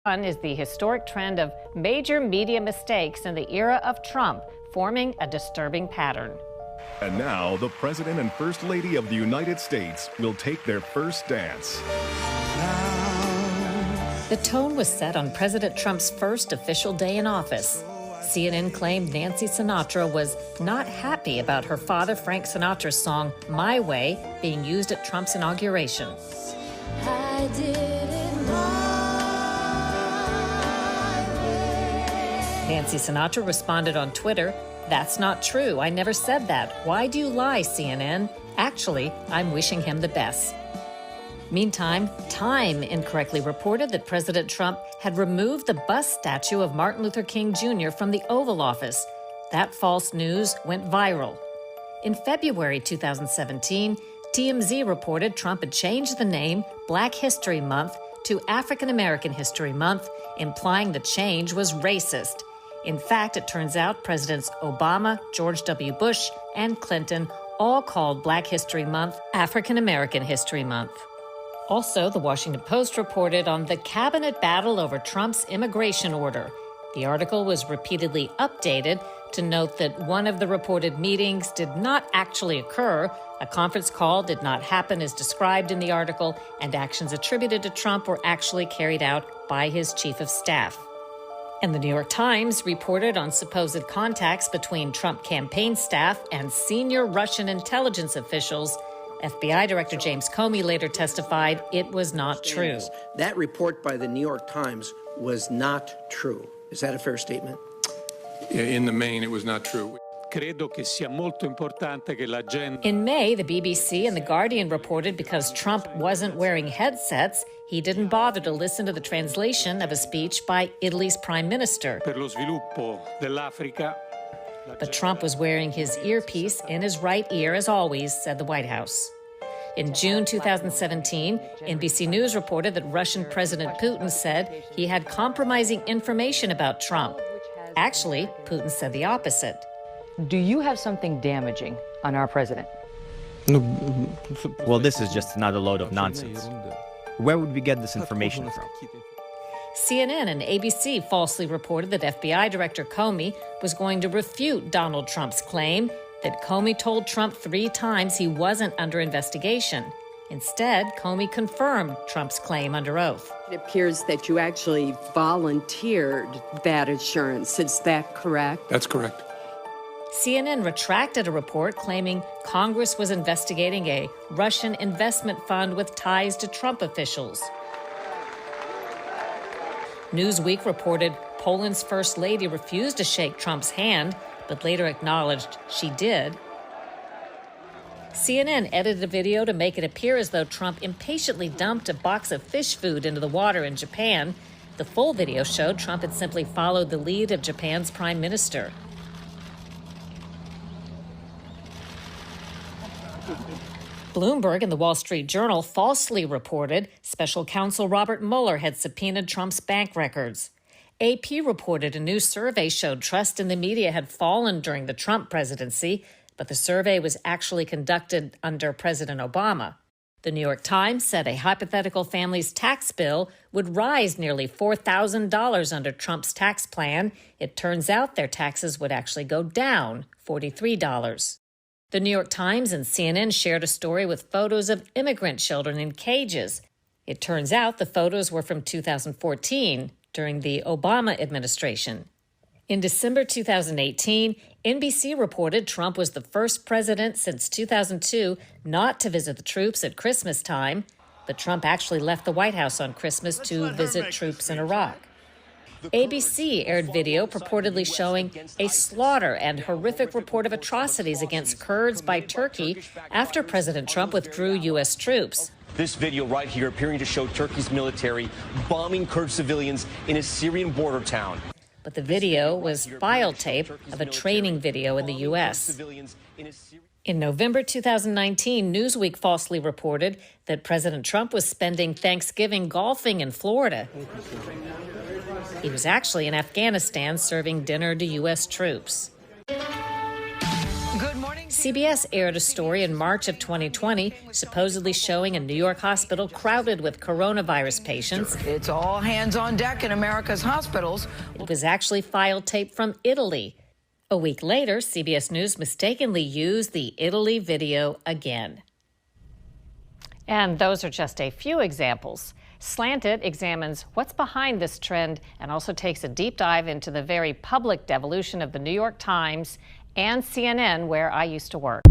One is the historic trend of major media mistakes in the era of Trump, forming a disturbing pattern. And now, the President and First Lady of the United States will take their first dance. The tone was set on President Trump's first official day in office. CNN claimed Nancy Sinatra was not happy about her father Frank Sinatra's song My Way being used at Trump's inauguration. I did it my way. Nancy Sinatra responded on Twitter, "That's not true. I never said that. Why do you lie, CNN? Actually, I'm wishing him the best." Meantime, Time incorrectly reported that President Trump had removed the bust statue of Martin Luther King Jr. from the Oval Office. That false news went viral. In February 2017, TMZ reported Trump had changed the name Black History Month to African American History Month, implying the change was racist. In fact, it turns out Presidents Obama, George W. Bush, and Clinton all called Black History Month African American History Month. Also, the Washington Post reported on the cabinet battle over Trump's immigration order. The article was repeatedly updated to note that one of the reported meetings did not actually occur, a conference call did not happen as described in the article, and actions attributed to Trump were actually carried out by his chief of staff. And the New York Times reported on supposed contacts between Trump campaign staff and senior Russian intelligence officials. FBI Director James Comey later testified it was not true. That report by the New York Times was not true. Is that a fair statement? In the main, it was not true. In May, the BBC and The Guardian reported because Trump wasn't wearing headsets, he didn't bother to listen to the translation of a speech by Italy's prime minister. But Trump was wearing his earpiece in his right ear, as always, said the White House. In June 2017, NBC News reported that Russian President Putin said he had compromising information about Trump. Actually, Putin said the opposite. Do you have something damaging on our president? Well, this is just another load of nonsense. Where would we get this information from? CNN and ABC falsely reported that FBI Director Comey was going to refute Donald Trump's claim that Comey told Trump 3 times he wasn't under investigation. Instead, Comey confirmed Trump's claim under oath. It appears that you actually volunteered that assurance. Is that correct? That's correct. CNN retracted a report claiming Congress was investigating a Russian investment fund with ties to Trump officials. Newsweek reported Poland's First Lady refused to shake Trump's hand, but later acknowledged she did. CNN edited a video to make it appear as though Trump impatiently dumped a box of fish food into the water in Japan. The full video showed Trump had simply followed the lead of Japan's prime minister. Bloomberg and the Wall Street Journal falsely reported special counsel Robert Mueller had subpoenaed Trump's bank records. AP reported a new survey showed trust in the media had fallen during the Trump presidency, but the survey was actually conducted under President Obama. The New York Times said a hypothetical family's tax bill would rise nearly $4,000 under Trump's tax plan. It turns out their taxes would actually go down $43. The New York Times and CNN shared a story with photos of immigrant children in cages. It turns out the photos were from 2014, during the Obama administration. In December 2018, NBC reported Trump was the first president since 2002 not to visit the troops at Christmas time, but Trump actually left the White House on Christmas to visit troops in Iraq. ABC aired video purportedly showing a slaughter and horrific report of atrocities against Kurds by Turkey after President Trump withdrew U.S. troops. This video right here appearing to show Turkey's military bombing Kurd civilians in a Syrian border town. But the video was file tape of a training video in the U.S. In November 2019, Newsweek falsely reported that President Trump was spending Thanksgiving golfing in Florida. He was actually in Afghanistan serving dinner to U.S. troops. Good morning. CBS aired a story in March of 2020, supposedly showing a New York hospital crowded with coronavirus patients. It's all hands on deck in America's hospitals. It was actually file tape from Italy. A week later, CBS News mistakenly used the Italy video again. And those are just a few examples. Slanted examines what's behind this trend and also takes a deep dive into the very public devolution of the New York Times and CNN, where I used to work.